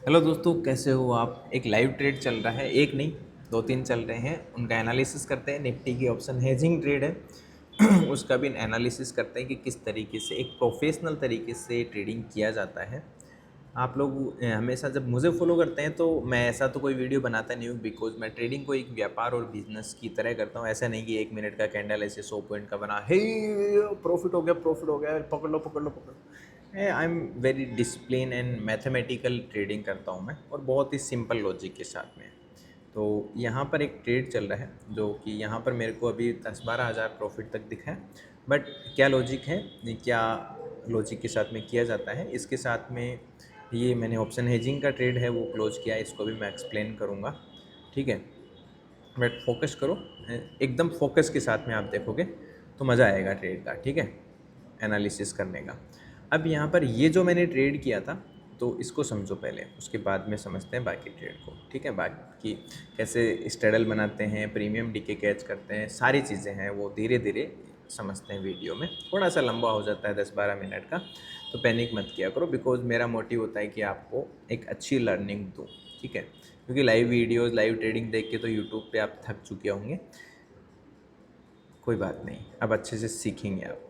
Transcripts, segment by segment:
Hello दोस्तों, कैसे हो आप। एक लाइव ट्रेड चल रहा है, एक नहीं दो तीन चल रहे हैं। उनका एनालिसिस करते हैं। निफ्टी की ऑप्शन हेजिंग ट्रेड है उसका भी एनालिसिस करते हैं कि किस तरीके से एक प्रोफेशनल तरीके से ट्रेडिंग किया जाता है। आप लोग हमेशा जब मुझे फॉलो करते हैं तो मैं ऐसा तो कोई वीडियो बनाता नहीं हूँ, बिकॉज मैं ट्रेडिंग को एक व्यापार और बिजनेस की तरह करता हूँ। ऐसा नहीं कि 1 मिनट का कैंडल ऐसे 100 पॉइंट का बना, हे प्रॉफिट हो गया, पकड़ लो पकड़ लो पकड़ लो। I am very discipline and mathematical trading करता हूँ मैं, और बहुत ही सिंपल लॉजिक के साथ में। तो यहाँ पर एक ट्रेड चल रहा है जो कि यहाँ पर मेरे को अभी 10-12 हज़ार प्रॉफिट तक दिखा है। बट क्या लॉजिक है, क्या लॉजिक के साथ में किया जाता है, इसके साथ में ये मैंने ऑप्शन हेजिंग का ट्रेड है वो क्लोज किया है, इसको भी मैं एक्सप्लेन करूँगा। ठीक है, बट फोकस करो, एकदम फोकस के साथ में आप देखोगे तो मज़ा आएगा ट्रेड का। ठीक है, एनालिसिस करने का। अब यहाँ पर ये जो मैंने ट्रेड किया था तो इसको समझो पहले, उसके बाद में समझते हैं बाकी ट्रेड को। ठीक है, बाकी कैसे स्टेडल बनाते हैं, प्रीमियम डीके कैच करते हैं, सारी चीज़ें हैं वो धीरे धीरे समझते हैं। वीडियो में थोड़ा सा लंबा हो जाता है 10-12 मिनट का, तो पैनिक मत किया करो, बिकॉज मेरा मोटिव होता है कि आपको एक अच्छी लर्निंग दूँ। ठीक है, क्योंकि लाइव वीडियोस लाइव ट्रेडिंग देख के तो यूट्यूब पे आप थक चुके होंगे। कोई बात नहीं, अब अच्छे से सीखेंगे आप।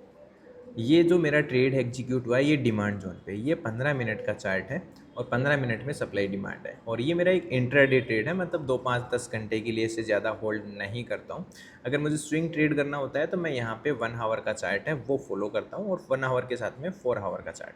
ये जो मेरा ट्रेड है एग्जीक्यूट हुआ है, ये डिमांड जोन पे, ये 15 मिनट का चार्ट है और 15 मिनट में सप्लाई डिमांड है। और ये मेरा एक इंट्राडे ट्रेड है, मतलब 2-5-10 घंटे के लिए, इससे ज़्यादा होल्ड नहीं करता हूँ। अगर मुझे स्विंग ट्रेड करना होता है तो मैं यहाँ पे 1 आवर का चार्ट है वो फॉलो करता हूँ, और 1 आवर के साथ में 4 आवर का चार्ट।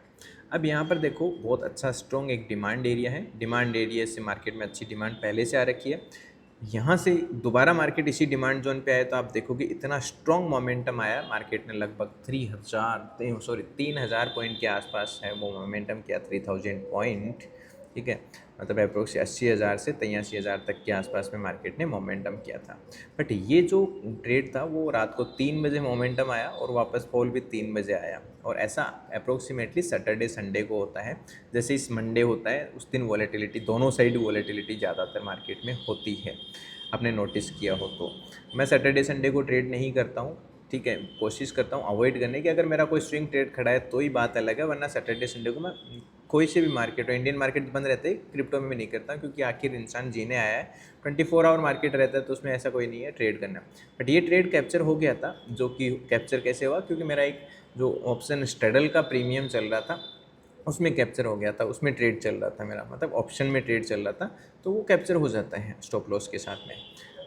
अब यहाँ पर देखो, बहुत अच्छा स्ट्रॉन्ग एक डिमांड एरिया है। डिमांड एरिया से मार्केट में अच्छी डिमांड पहले से आ रखी है। यहाँ से दोबारा मार्केट इसी डिमांड जोन पे आए तो आप देखोगे इतना स्ट्रॉन्ग मोमेंटम आया मार्केट ने, लगभग 3,000 पॉइंट के आसपास है वो मोमेंटम किया, 3,000 पॉइंट। ठीक है, मतलब अप्रोक्स 80,000 से 83,000 तक के आसपास में मार्केट ने मोमेंटम किया था। बट ये जो ट्रेड था वो रात को 3 बजे मोमेंटम आया और वापस फॉल भी 3 बजे आया। और ऐसा अप्रोक्सीमेटली सैटरडे संडे को होता है। जैसे इस मंडे होता है उस दिन वॉलेटिलिटी, दोनों साइड वॉलेटिलिटी ज़्यादातर मार्केट में होती है, आपने नोटिस किया हो तो। मैं सैटरडे संडे को ट्रेड नहीं करता हूँ। ठीक है, कोशिश करता हूँ अवॉइड करने की। अगर मेरा कोई स्विंग ट्रेड खड़ा है तो ही बात अलग है, वरना सैटरडे संडे को मैं कोई से भी मार्केट हो, इंडियन मार्केट बंद रहते हैं, क्रिप्टो में भी नहीं करता, क्योंकि आखिर इंसान जीने आया है। 24 आवर मार्केट रहता है तो उसमें ऐसा कोई नहीं है ट्रेड करना। बट ये ट्रेड कैप्चर हो गया था, जो कि कैप्चर कैसे हुआ, क्योंकि मेरा एक जो ऑप्शन स्ट्रेडल का प्रीमियम चल रहा था उसमें कैप्चर हो गया था, उसमें ट्रेड चल रहा था मेरा, मतलब ऑप्शन में ट्रेड चल रहा था, तो वो कैप्चर हो जाता है स्टॉप लॉस के साथ में।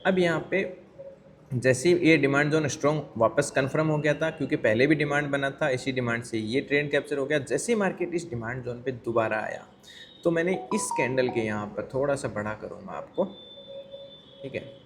अब यहाँ पे जैसे ही ये डिमांड जोन स्ट्रॉन्ग वापस कंफर्म हो गया था, क्योंकि पहले भी डिमांड बना था, इसी डिमांड से ये ट्रेंड कैप्चर हो गया। जैसे ही मार्केट इस डिमांड जोन पे दोबारा आया तो मैंने इस कैंडल के यहाँ पर थोड़ा सा बड़ा करूँगा आपको। ठीक है,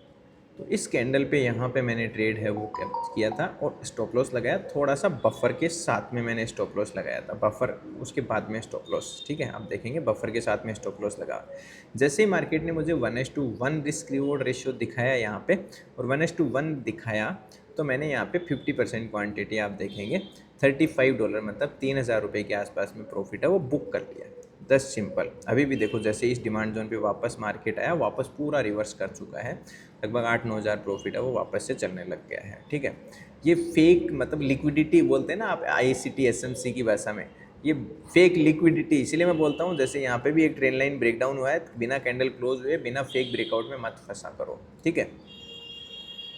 तो इस कैंडल पे यहाँ पे मैंने ट्रेड है वो किया था और स्टॉप लॉस लगाया, थोड़ा सा बफर के साथ में मैंने स्टॉप लॉस लगाया था, बफर उसके बाद में स्टॉप लॉस। ठीक है, आप देखेंगे बफर के साथ में स्टॉप लॉस लगा। जैसे ही मार्केट ने मुझे 1:1 रिस्क रिवॉर्ड रेशियो दिखाया यहाँ पे, और 1:1 दिखाया, तो मैंने यहाँ पे 50% क्वान्टिटी, आप देखेंगे $35, मतलब 3,000 रुपये के आसपास में प्रॉफिट है वो बुक कर लिया। 10 सिंपल। अभी भी देखो, जैसे इस डिमांड जोन पे वापस मार्केट आया, वापस पूरा रिवर्स कर चुका है, लगभग 8-9 हज़ार प्रॉफिट है वो वापस से चलने लग गया है। ठीक है, ये फेक, मतलब लिक्विडिटी बोलते हैं ना आप ICT SMC की भाषा में, ये फेक लिक्विडिटी, इसलिए मैं बोलता हूँ जैसे यहाँ पे भी एक ट्रेंड लाइन ब्रेकडाउन हुआ है, बिना कैंडल क्लोज हुए, बिना फेक ब्रेकआउट में मत फंसा करो। ठीक है,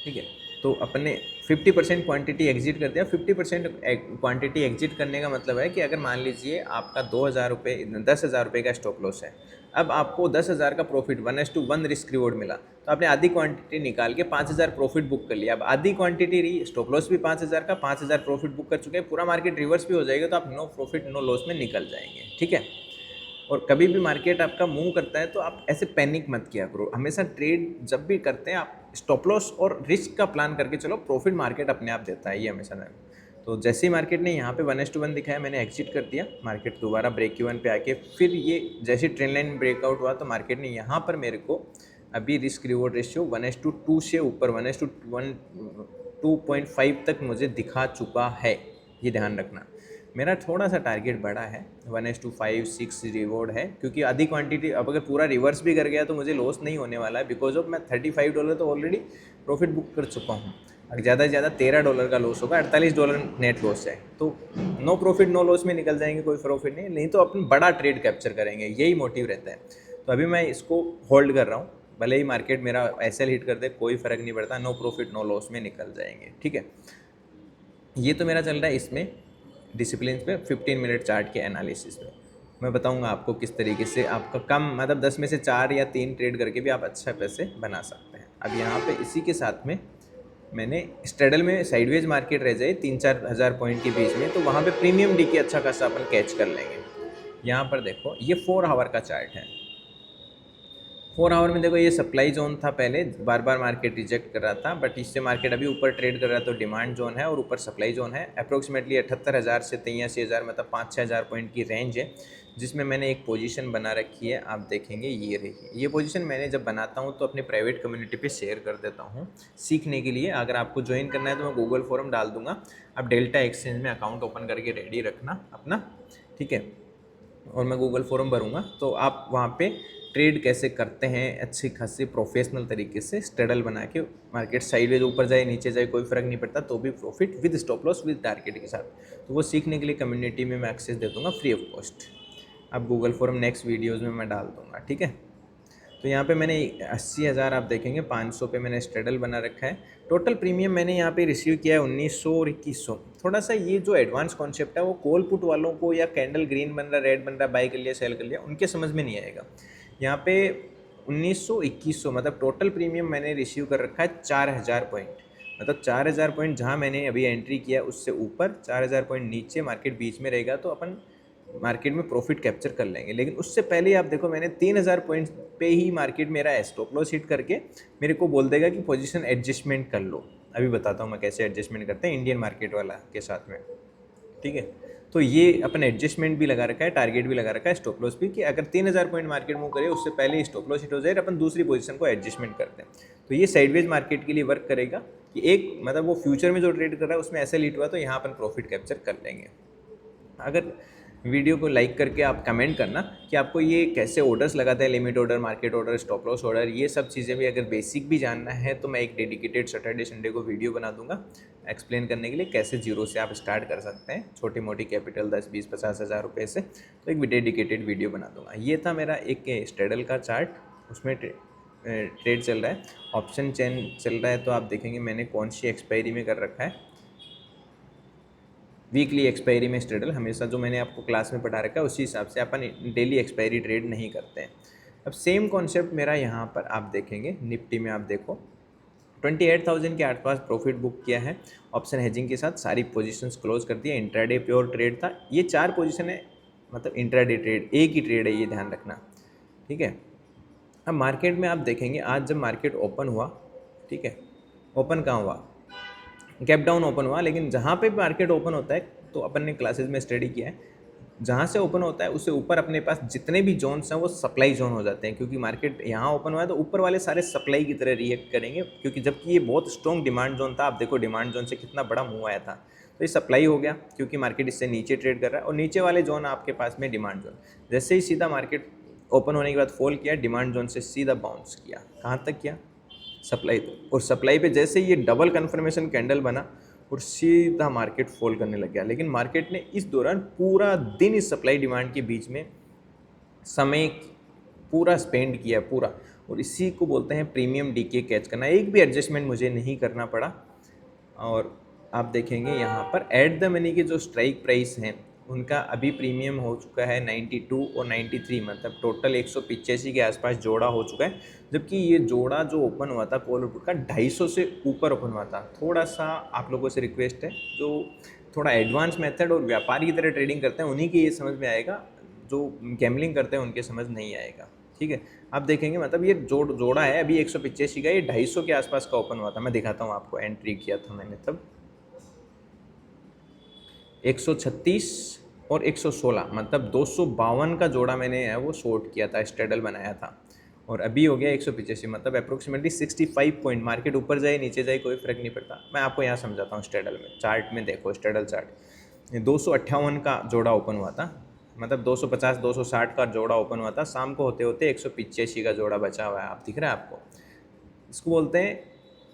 ठीक है, तो अपने 50% क्वांटिटी एग्जिट करते हैं। 50% क्वांटिटी एग्जिट करने का मतलब है कि अगर मान लीजिए आपका 2,000 रुपये, 10,000 रुपये का स्टॉप लॉस है, अब आपको 10,000 का प्रॉफिट 1:1 रिस्क रिवॉर्ड मिला, तो आपने आधी क्वांटिटी निकाल के 5,000 प्रॉफिट बुक कर लिया। अब आधी क्वांटिटी रही, स्टॉप लॉस भी 5,000 का, 5,000 प्रॉफिट बुक कर चुके हैं, पूरा मार्केट रिवर्स भी हो जाएगा तो आप नो प्रॉफिट नो लॉस में निकल जाएंगे। ठीक है, और कभी भी मार्केट आपका मूव करता है तो आप ऐसे पैनिक मत किया करो। हमेशा ट्रेड जब भी करते हैं आप स्टॉप लॉस और रिस्क का प्लान करके चलो, प्रॉफिट मार्केट अपने आप देता है, ये हमेशा ना। तो जैसे ही मार्केट ने यहाँ पे 1:1 दिखाया, मैंने एग्जिट कर दिया। मार्केट दोबारा ब्रेक इवन पे आके फिर ये जैसे ट्रेंड लाइन ब्रेकआउट हुआ तो मार्केट ने यहाँ पर मेरे को अभी रिस्क रिवॉर्ड रेशियो 1:2 से ऊपर 1:1 2.5 तक मुझे दिखा चुका है, ये ध्यान रखना। मेरा थोड़ा सा टारगेट बड़ा है, 1:5-6 रिवॉर्ड है, क्योंकि आधी क्वांटिटी अब अगर पूरा रिवर्स भी कर गया तो मुझे लॉस नहीं होने वाला है, बिकॉज ऑफ मैं $35 तो ऑलरेडी प्रॉफिट बुक कर चुका हूँ। ज़्यादा से ज़्यादा $13 का लॉस होगा, $48 नेट लॉस है, तो नो प्रॉफिट नो लॉस में निकल जाएंगे, कोई प्रॉफिट नहीं तो अपन बड़ा ट्रेड कैप्चर करेंगे, यही मोटिव रहता है। तो अभी मैं इसको होल्ड कर रहा हूँ, भले ही मार्केट मेरा एसएल हिट कर दे कोई फ़र्क नहीं पड़ता, नो प्रॉफिट नो लॉस में निकल जाएंगे, ठीक है। ये तो मेरा चल रहा है इसमें डिसिप्लिन पे 15 मिनट चार्ट के एनालिसिस में। मैं बताऊंगा आपको किस तरीके से आपका कम मतलब 10 में से 4 या 3 ट्रेड करके भी आप अच्छा पैसे बना सकते हैं। अब यहाँ पे इसी के साथ में मैंने स्ट्रेडल में साइडवेज मार्केट रह जाए 3-4 हज़ार पॉइंट के बीच में, तो वहाँ पे प्रीमियम डी के अच्छा खासा अपन कैच कर लेंगे। यहाँ पर देखो ये 4 आवर का चार्ट है। 4 आवर में देखो ये सप्लाई जोन था, पहले बार बार मार्केट रिजेक्ट कर रहा था, बट इससे मार्केट अभी ऊपर ट्रेड कर रहा है, तो डिमांड जोन है और ऊपर सप्लाई जोन है। अप्रोक्सीमेटली 78,000 से 83,000 मतलब 5-6 हज़ार पॉइंट की रेंज है, जिसमें मैंने एक पोजीशन बना रखी है। आप देखेंगे ये रही, ये पोजीशन मैंने जब बनाता हूँ तो अपने प्राइवेट कम्युनिटी पे शेयर कर देता हूँ सीखने के लिए। अगर आपको ज्वाइन करना है तो मैं गूगल फॉरम डाल दूंगा, आप डेल्टा एक्सचेंज में अकाउंट ओपन करके रेडी रखना अपना, ठीक है। और मैं गूगल फॉरम भरूँगा तो आप वहाँ पे ट्रेड कैसे करते हैं अच्छी खासी प्रोफेशनल तरीके से स्ट्रेडल बना के, मार्केट साइडवेज ऊपर जाए नीचे जाए कोई फ़र्क नहीं पड़ता, तो भी profit with stop loss with target के साथ। तो वो सीखने के लिए कम्युनिटी में मैं एक्सेस दे दूँगा फ्री ऑफ कॉस्ट। अब गूगल फॉरम नेक्स्ट वीडियोज़ में मैं डाल दूँगा, ठीक है। तो यहाँ पे मैंने 80,000 आप देखेंगे 500 पे मैंने स्ट्रेडल बना रखा है। टोटल प्रीमियम मैंने यहाँ पे रिसीव किया है 1900 और 2100। थोड़ा सा ये जो एडवांस कॉन्सेप्ट है वो कॉल पुट वालों को, या कैंडल ग्रीन बन रहा रेड बन रहा बाई कर लिया सेल कर लिया, उनके समझ में नहीं आएगा। यहाँ पे 1900 2100 मतलब टोटल प्रीमियम मैंने रिसीव कर रखा है 4000 पॉइंट, मतलब 4000 पॉइंट जहाँ मैंने अभी एंट्री किया उससे ऊपर 4000 पॉइंट नीचे मार्केट बीच में रहेगा, तो अपन मार्केट में प्रॉफिट कैप्चर कर लेंगे। लेकिन उससे पहले आप देखो मैंने 3000 पॉइंट्स पे ही मार्केट मेरा स्टॉप लॉस हिट करके मेरे को बोल देगा कि पोजीशन एडजस्टमेंट कर लो। अभी बताता हूँ मैं कैसे एडजस्टमेंट करते हैं इंडियन मार्केट वाला के साथ में, ठीक है। तो ये अपन एडजस्टमेंट भी लगा रखा है, टारगेट भी लगा रखा है, स्टॉप लॉस भी, कि अगर 3000 पॉइंट मार्केट मूव करे उससे पहले ही स्टॉप लॉस हिट हो जाए, अपन दूसरी पोजीशन को एडजस्टमेंट करते हैं। तो ये साइडवेज मार्केट के लिए वर्क करेगा कि एक मतलब वो फ्यूचर में जो ट्रेड कर रहा है उसमें ऐसे लीट हुआ तो यहाँ अपन प्रॉफिट कैप्चर कर लेंगे। अगर वीडियो को लाइक करके आप कमेंट करना कि आपको ये कैसे ऑर्डर्स लगाते हैं, limit order, market order, stop loss order, ये सब चीज़ें भी अगर बेसिक भी जानना है तो मैं एक डेडिकेटेड सैटरडे संडे को वीडियो बना दूंगा एक्सप्लेन करने के लिए कैसे जीरो से आप स्टार्ट कर सकते हैं, छोटी मोटी कैपिटल 10 20 50 हज़ार रुपये से, तो एक डेडिकेटेड वीडियो बना दूंगा। ये था मेरा एक स्ट्रेडल का चार्ट, उसमें ट्रेड चल रहा है, ऑप्शन चेन चल रहा है। तो आप देखेंगे मैंने कौन सी एक्सपायरी में कर रखा है, वीकली एक्सपायरी में स्ट्रेडल हमेशा जो मैंने आपको क्लास में पढ़ा रखा है उसी हिसाब से अपन डेली एक्सपायरी ट्रेड नहीं करते हैं। अब सेम कॉन्सेप्ट मेरा यहाँ पर आप देखेंगे निफ्टी में, आप देखो 28,000 के आसपास प्रॉफिट बुक किया है ऑप्शन हेजिंग के साथ, सारी पोजीशंस क्लोज कर दिया। इंट्राडे प्योर ट्रेड था, ये 4 पोजीशन है, मतलब इंट्राडे ट्रेड एक ही ट्रेड है, ये ध्यान रखना, ठीक है। अब मार्केट में आप देखेंगे आज जब मार्केट ओपन हुआ, ठीक है, ओपन कहाँ हुआ, गैप डाउन ओपन हुआ, लेकिन जहाँ पे मार्केट ओपन होता है तो अपन ने क्लासेस में स्टडी किया है, जहाँ से ओपन होता है उससे ऊपर अपने पास जितने भी जोन्स हैं वो सप्लाई जोन हो जाते हैं, क्योंकि मार्केट यहाँ ओपन हुआ है तो ऊपर वाले सारे सप्लाई की तरह रिएक्ट करेंगे, क्योंकि जबकि ये बहुत स्ट्रॉन्ग डिमांड जोन था। आप देखो डिमांड जोन से कितना बड़ा मूव आया था, तो ये सप्लाई हो गया क्योंकि मार्केट इससे नीचे ट्रेड कर रहा है, और नीचे वाले जोन आपके पास में डिमांड जोन, जैसे ही सीधा मार्केट ओपन होने के बाद फॉल किया, डिमांड जोन से सीधा बाउंस किया, कहाँ तक किया, सप्लाई तक, और सप्लाई पे जैसे ये डबल कन्फर्मेशन कैंडल बना और सीधा मार्केट फॉल करने लग गया। लेकिन मार्केट ने इस दौरान पूरा दिन इस सप्लाई डिमांड के बीच में समय पूरा स्पेंड किया पूरा, और इसी को बोलते हैं प्रीमियम डीके कैच करना। एक भी एडजस्टमेंट मुझे नहीं करना पड़ा। और आप देखेंगे यहाँ पर एट द मनी के जो स्ट्राइक प्राइस हैं उनका अभी प्रीमियम हो चुका है 92 और 93, मतलब टोटल 185 के आसपास जोड़ा हो चुका है, जबकि ये जोड़ा जो ओपन हुआ था कॉल पुट का 250 से ऊपर ओपन हुआ था। थोड़ा सा आप लोगों से रिक्वेस्ट है, जो थोड़ा एडवांस मेथड और व्यापारी की तरह ट्रेडिंग करते हैं उन्हीं के ये समझ में आएगा, जो गैम्बलिंग करते हैं उनके समझ नहीं आएगा, ठीक है। आप देखेंगे मतलब ये जोड़ा है अभी 185 का, ये 250 के आसपास का ओपन हुआ था। मैं दिखाता हूँ आपको, एंट्री किया था मैंने तब 136 और 116, मतलब 252 का जोड़ा मैंने है वो शॉर्ट किया था, स्ट्रेडल बनाया था, और अभी हो गया 185, मतलब अप्रोक्सीमेटली 65 पॉइंट। मार्केट ऊपर जाए नीचे जाए कोई फर्क नहीं पड़ता। मैं आपको यहाँ समझाता हूँ स्ट्रेडल में, चार्ट में देखो, स्ट्रेडल चार्ट 258 का जोड़ा ओपन हुआ था, मतलब 250 260 का जोड़ा ओपन हुआ था, शाम को होते होते 185 का जोड़ा बचा हुआ है, आप दिख रहा है आपको। इसको बोलते हैं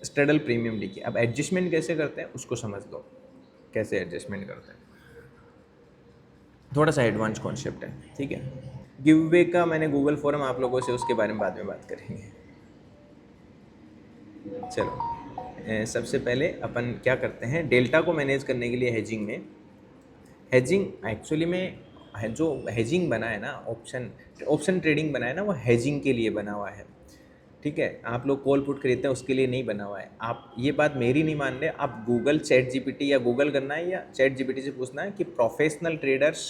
स्ट्रेडल प्रीमियम डी की। अब एडजस्टमेंट कैसे करते हैं उसको समझ लो, कैसे एडजस्टमेंट करते हैं, थोड़ा सा एडवांस कॉन्सेप्ट है, ठीक है। गिव वे का मैंने गूगल फॉरम आप लोगों से, उसके बारे में बाद में बात करेंगे। चलो सबसे पहले अपन क्या करते हैं, डेल्टा को मैनेज करने के लिए हेजिंग में, हेजिंग एक्चुअली में जो हेजिंग बना है ना, ऑप्शन ऑप्शन ट्रेडिंग बना है ना, वो हेजिंग के लिए बना हुआ है, ठीक है। आप लोग कॉल पुट खरीदते हैं उसके लिए नहीं बना हुआ है। आप ये बात मेरी नहीं मान रहे, आप गूगल चैट जीपीटी या गूगल करना है या चैट जीपीटी से पूछना है कि प्रोफेशनल ट्रेडर्स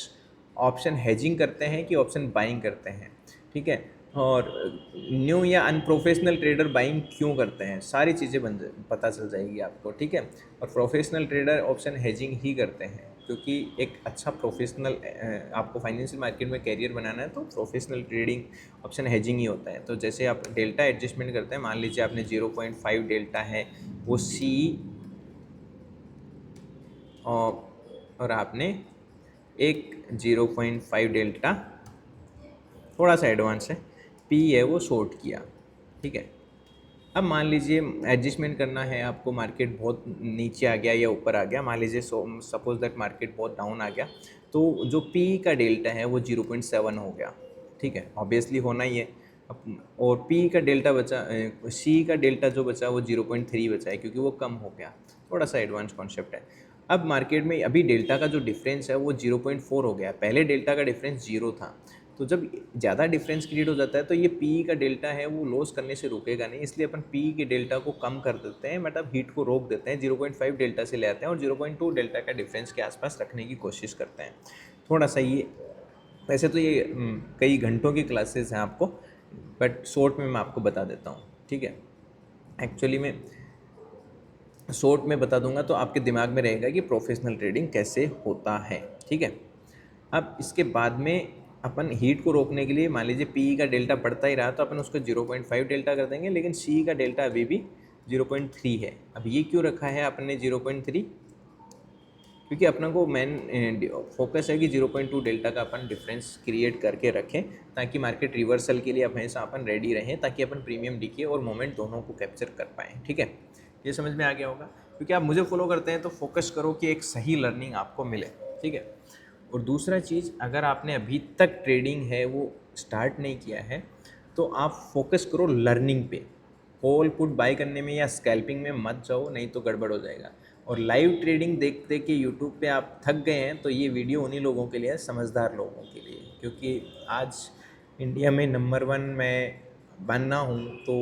ऑप्शन हेजिंग करते हैं कि ऑप्शन बाइंग करते हैं, ठीक है। और न्यू या अनप्रोफेशनल ट्रेडर बाइंग क्यों करते हैं, सारी चीज़ें पता चल जाएगी आपको, ठीक है। और प्रोफेशनल ट्रेडर ऑप्शन हेजिंग ही करते हैं, क्योंकि एक अच्छा प्रोफेशनल आपको फाइनेंशियल मार्केट में कैरियर बनाना है तो प्रोफेशनल ट्रेडिंग ऑप्शन हेजिंग ही होता है। तो जैसे आप डेल्टा एडजस्टमेंट करते हैं, मान लीजिए आपने 0.5 डेल्टा है वो सी, और आपने एक 0.5 डेल्टा थोड़ा सा एडवांस है पी है वो शॉर्ट किया, ठीक है। अब मान लीजिए एडजस्टमेंट करना है आपको, मार्केट बहुत नीचे आ गया या ऊपर आ गया, मान लीजिए सपोज दैट मार्केट बहुत डाउन आ गया, तो जो पी का डेल्टा है वो 0.7 हो गया, ठीक है, ऑब्वियसली होना ही है। और पी का डेल्टा बचा, सी का डेल्टा जो बचा वो 0.3 बचा है, क्योंकि वो कम हो गया, थोड़ा सा एडवांस कॉन्सेप्ट है। अब मार्केट में अभी डेल्टा का जो डिफरेंस है वो 0.4 हो गया, पहले डेल्टा का डिफरेंस 0 था। तो जब ज़्यादा डिफरेंस क्रिएट हो जाता है तो ये पी का डेल्टा है वो लॉस करने से रुकेगा नहीं, इसलिए अपन पी के डेल्टा को कम कर देते हैं, मतलब हीट को रोक देते हैं, 0.5 डेल्टा से ले आते हैं और 0.2 डेल्टा का डिफरेंस के आसपास रखने की कोशिश करते हैं। थोड़ा सा ये, वैसे तो ये कई घंटों की क्लासेस हैं आपको, बट शॉर्ट में मैं आपको बता देता हूँ, ठीक है। एक्चुअली में शॉर्ट में बता दूंगा तो आपके दिमाग में रहेगा कि प्रोफेशनल ट्रेडिंग कैसे होता है, ठीक है। अब इसके बाद में अपन हीट को रोकने के लिए, मान लीजिए पी का डेल्टा बढ़ता ही रहा तो अपन उसको 0.5 डेल्टा कर देंगे, लेकिन सी का डेल्टा अभी भी 0.3 है। अब ये क्यों रखा है आपने 0.3, क्योंकि अपना को मेन फोकस है कि 0.2 डेल्टा का अपन डिफरेंस क्रिएट करके रखें, ताकि मार्केट रिवर्सल के लिए हमेशा अपन रेडी रहें, ताकि अपन प्रीमियम डीके और मोमेंट दोनों को कैप्चर कर पाएँ, ठीक है। ये समझ में आ गया होगा, क्योंकि आप मुझे फॉलो करते हैं तो फोकस करो कि एक सही लर्निंग आपको मिले, ठीक है। और दूसरा चीज़, अगर आपने अभी तक ट्रेडिंग है वो स्टार्ट नहीं किया है तो आप फोकस करो लर्निंग पे, कॉल पुट बाय करने में या स्कैल्पिंग में मत जाओ, नहीं तो गड़बड़ हो जाएगा। और लाइव ट्रेडिंग देख देख के यूट्यूब पे आप थक गए हैं तो ये वीडियो उन्हीं लोगों के लिए है, समझदार लोगों के लिए, क्योंकि आज इंडिया में नंबर 1 मैं बनना हूँ तो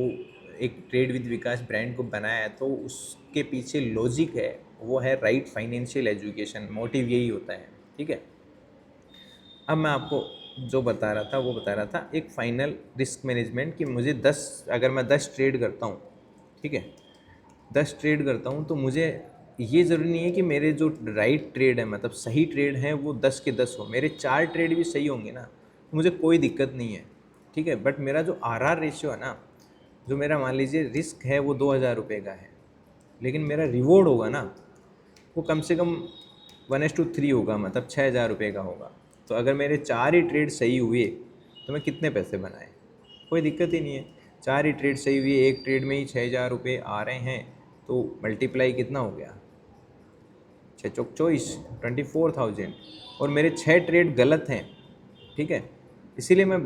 एक ट्रेड विद विकास ब्रांड को बनाया है, तो उसके पीछे लॉजिक है, वो है राइट फाइनेंशियल एजुकेशन, मोटिव यही होता है, ठीक है। अब मैं आपको जो बता रहा था वो बता रहा था एक फाइनल रिस्क मैनेजमेंट, कि मुझे 10, अगर मैं 10 ट्रेड करता हूँ, ठीक है, 10 ट्रेड करता हूँ तो मुझे ये ज़रूरी नहीं है कि मेरे जो राइट ट्रेड है, मतलब सही ट्रेड है वो 10 के 10 हो, मेरे 4 ट्रेड भी सही होंगे ना तो मुझे कोई दिक्कत नहीं है, ठीक है। बट मेरा जो RR रेशियो है ना, जो मेरा मान लीजिए रिस्क है वो 2,000 रुपये का है, लेकिन मेरा रिवॉर्ड होगा ना वो कम से कम 1:3 होगा, मतलब 6,000 रुपये का होगा। तो अगर मेरे 4 ही ट्रेड सही हुए तो मैं कितने पैसे बनाए, कोई दिक्कत ही नहीं है। 4 ही ट्रेड सही हुए, एक ट्रेड में ही 6,000 रुपये आ रहे हैं, तो मल्टीप्लाई कितना हो गया, 6 चौक 24, 24,000। और मेरे 6 ट्रेड गलत हैं, ठीक है, इसीलिए मैं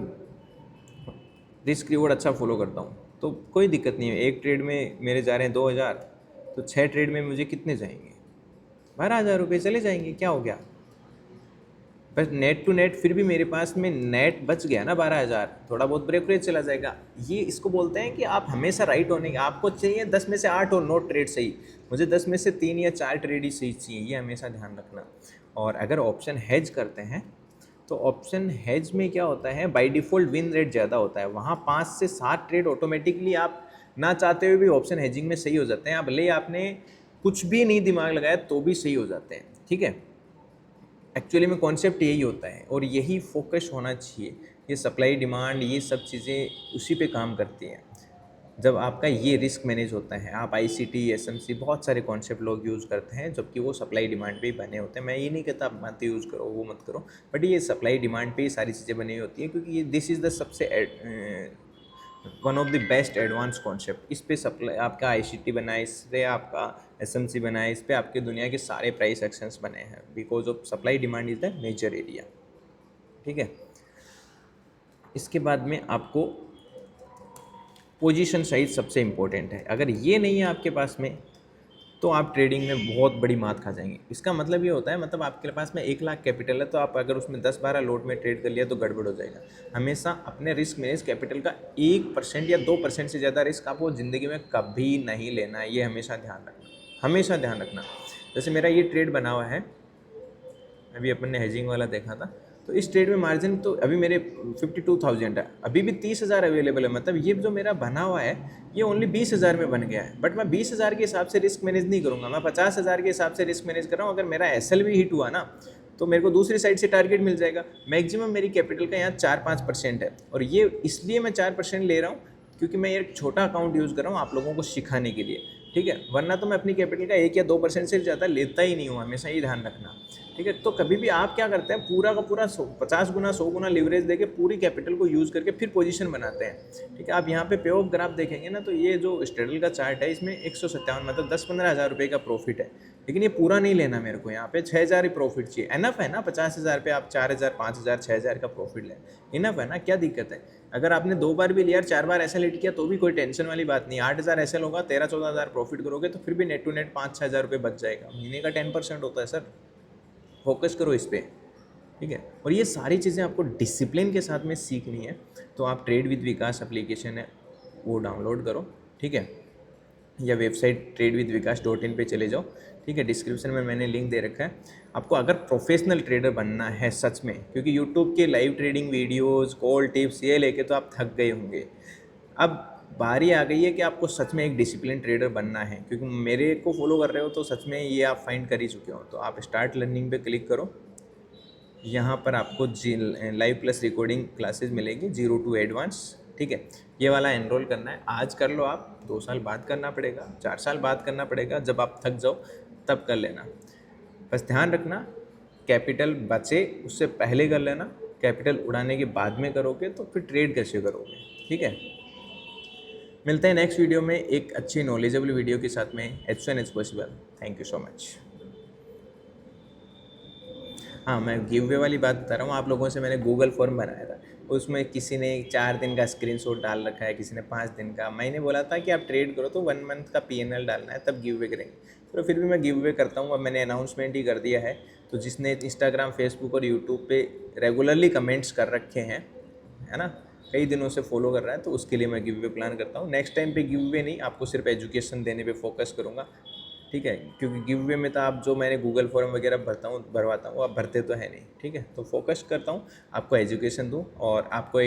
रिस्क रिवॉर्ड अच्छा फॉलो करता हूँ, तो कोई दिक्कत नहीं है। एक ट्रेड में मेरे जा रहे हैं 2,000, तो 6 ट्रेड में मुझे कितने जाएंगे, 12,000 रुपये चले जाएंगे, क्या हो गया। बस नेट टू नेट फिर भी मेरे पास में नेट बच गया ना 12,000, थोड़ा बहुत ब्रेकरेज चला जाएगा। ये इसको बोलते हैं कि आप हमेशा राइट होने के, आपको चाहिए 10 में से 8 और 9 ट्रेड सही, मुझे 10 में से 3 या 4 ट्रेड ही सही चाहिए, ये हमेशा ध्यान रखना। और अगर ऑप्शन हेज करते हैं तो ऑप्शन हेज में क्या होता है, बाय डिफ़ॉल्ट विन रेट ज़्यादा होता है, वहाँ 5 से 7 ट्रेड ऑटोमेटिकली आप ना चाहते हुए भी ऑप्शन हेजिंग में सही हो जाते हैं, भले आपने कुछ भी नहीं दिमाग लगाया तो भी सही हो जाते हैं, ठीक है। एक्चुअली में कॉन्सेप्ट यही होता है और यही फोकस होना चाहिए, ये सप्लाई डिमांड ये सब चीज़ें उसी पे काम करती हैं। जब आपका ये रिस्क मैनेज होता है, आप ICT SMC बहुत सारे कॉन्सेप्ट लोग यूज़ करते हैं, जबकि वो सप्लाई डिमांड पे ही बने होते हैं। मैं ये नहीं कहता आप मत यूज़ करो, वो मत करो, बट ये सप्लाई डिमांड पे ही सारी चीज़ें बनी होती हैं, क्योंकि ये दिस इज़ द सबसे one of the best advance concept. इस पे सप्लाई आपका आईसीटी बना है, इस पे आपका एसएमसी बना है, इस पे आपके दुनिया के सारे प्राइस एक्शंस बने हैं, because of supply demand is the major area. ठीक है, इसके बाद में आपको पोजीशन साइज सबसे इम्पोर्टेंट है। अगर ये नहीं है आपके पास में तो आप ट्रेडिंग में बहुत बड़ी मात खा जाएंगे। इसका मतलब ये होता है, मतलब आपके पास में 1 लाख कैपिटल है तो आप अगर उसमें 10-12 लोट में ट्रेड कर लिया तो गड़बड़ हो जाएगा। हमेशा अपने रिस्क में इस कैपिटल का 1% या 2% से ज़्यादा रिस्क आपको ज़िंदगी में कभी नहीं लेना है, ये हमेशा ध्यान रखना, हमेशा ध्यान रखना। जैसे मेरा ये ट्रेड बना हुआ है, अभी अपन ने हेजिंग वाला देखा था, तो इस ट्रेड में मार्जिन तो अभी मेरे 52,000 है, अभी भी 30,000 अवेलेबल है। मतलब ये जो मेरा बना हुआ है ये ओनली 20,000 में बन गया है, बट मैं 20,000 के हिसाब से रिस्क मैनेज नहीं करूँगा, मैं 50,000 के हिसाब से रिस्क मैनेज कर रहा हूँ। अगर मेरा एसएल भी हिट हुआ ना तो मेरे को दूसरी साइड से टारगेट मिल जाएगा। मैक्सिमम मेरी कैपिटल का यहाँ 4-5% है, और ये इसलिए मैं 4% ले रहा हूँ क्योंकि मैं एक छोटा अकाउंट यूज़ कर रहा हूँ आप लोगों को सिखाने के लिए। ठीक है, वरना तो मैं अपनी कैपिटल का 1 या 2% से ज़्यादा लेता ही नहीं हूँ, हमेशा ये ध्यान रखना। ठीक है, तो कभी भी आप क्या करते हैं, पूरा का पूरा 50 गुना 100 गुना लीवरेज देके पूरी कैपिटल को यूज़ करके फिर पोजीशन बनाते हैं। ठीक है, आप यहाँ पे पे ऑफ ग्राफ देखेंगे ना, तो ये जो स्टेडल का चार्ट है इसमें 157 मतलब 10-15 हज़ार रुपये का प्रॉफिट है, लेकिन ये पूरा नहीं लेना मेरे को। यहाँ पे 6,000 ही प्रॉफिट चाहिए, एनफ है ना। 50,000 पे आप 4,000 5,000 6,000 का प्रॉफिट लें, इनफ है ना, क्या दिक्कत है। अगर आपने 2 बार भी लिया, 4 बार ऐसा हिट किया तो भी कोई टेंशन वाली बात नहीं। 8,000 ऐसा होगा, 13-14,000 प्रॉफिट करोगे तो फिर भी नेट टू नेट 5-6 हज़ार रुपये बच जाएगा। महीने का 10% होता है सर, फोकस करो इस पर। ठीक है, और ये सारी चीज़ें आपको डिसिप्लिन के साथ में सीखनी है। तो आप ट्रेड विद विकास एप्लीकेशन है वो डाउनलोड करो। ठीक है, या वेबसाइट tradeWithVikas.in पे चले जाओ। ठीक है, डिस्क्रिप्शन में मैंने लिंक दे रखा है। आपको अगर प्रोफेशनल ट्रेडर बनना है सच में, क्योंकि यूट्यूब के live trading videos, call tips ये लेके तो आप थक गए होंगे, अब बारी आ गई है कि आपको सच में एक डिसिप्लिन ट्रेडर बनना है। क्योंकि मेरे को फॉलो कर रहे हो तो सच में ये आप फाइंड कर ही चुके हो। तो आप स्टार्ट लर्निंग पे क्लिक करो, यहाँ पर आपको लाइव प्लस रिकॉर्डिंग क्लासेस मिलेगी 0 to एडवांस। ठीक है, ये वाला एनरोल करना है, आज कर लो आप, 2 साल बाद करना पड़ेगा, 4 साल बाद करना पड़ेगा, जब आप थक जाओ तब कर लेना। बस ध्यान रखना कैपिटल बचे उससे पहले कर लेना, कैपिटल उड़ाने के बाद में करोगे तो फिर ट्रेड कैसे करोगे। ठीक है, मिलते हैं नेक्स्ट वीडियो में एक अच्छी नॉलेजेबल वीडियो के साथ में, as soon as possible. Thank you so much. हाँ, मैं गिव वे वाली बात बता रहा हूँ। आप लोगों से मैंने गूगल फॉर्म बनाया था, उसमें किसी ने 4 दिन का स्क्रीनशॉट डाल रखा है, किसी ने 5 दिन का। मैंने बोला था कि आप ट्रेड करो तो 1 मंथ का PNL डालना है, तब गिव वे करेंगे। तो फिर भी मैं गिव वे करता हूँ, अब मैंने अनाउंसमेंट ही कर दिया है। तो जिसने इंस्टाग्राम, फेसबुक और यूट्यूब पे रेगुलरली कमेंट्स कर रखे हैं, है ना, कई दिनों से फॉलो कर रहा है, तो उसके लिए मैं गिव वे प्लान करता हूँ। नेक्स्ट टाइम पे गिव वे नहीं, आपको सिर्फ एजुकेशन देने पे फोकस करूँगा। ठीक है, क्योंकि गिव वे में तो आप जो मैंने गूगल फॉर्म वगैरह भरवाता हूँ, वो आप भरते तो है नहीं। ठीक है, तो फोकस करता हूँ आपको एजुकेशन दूँ और आपको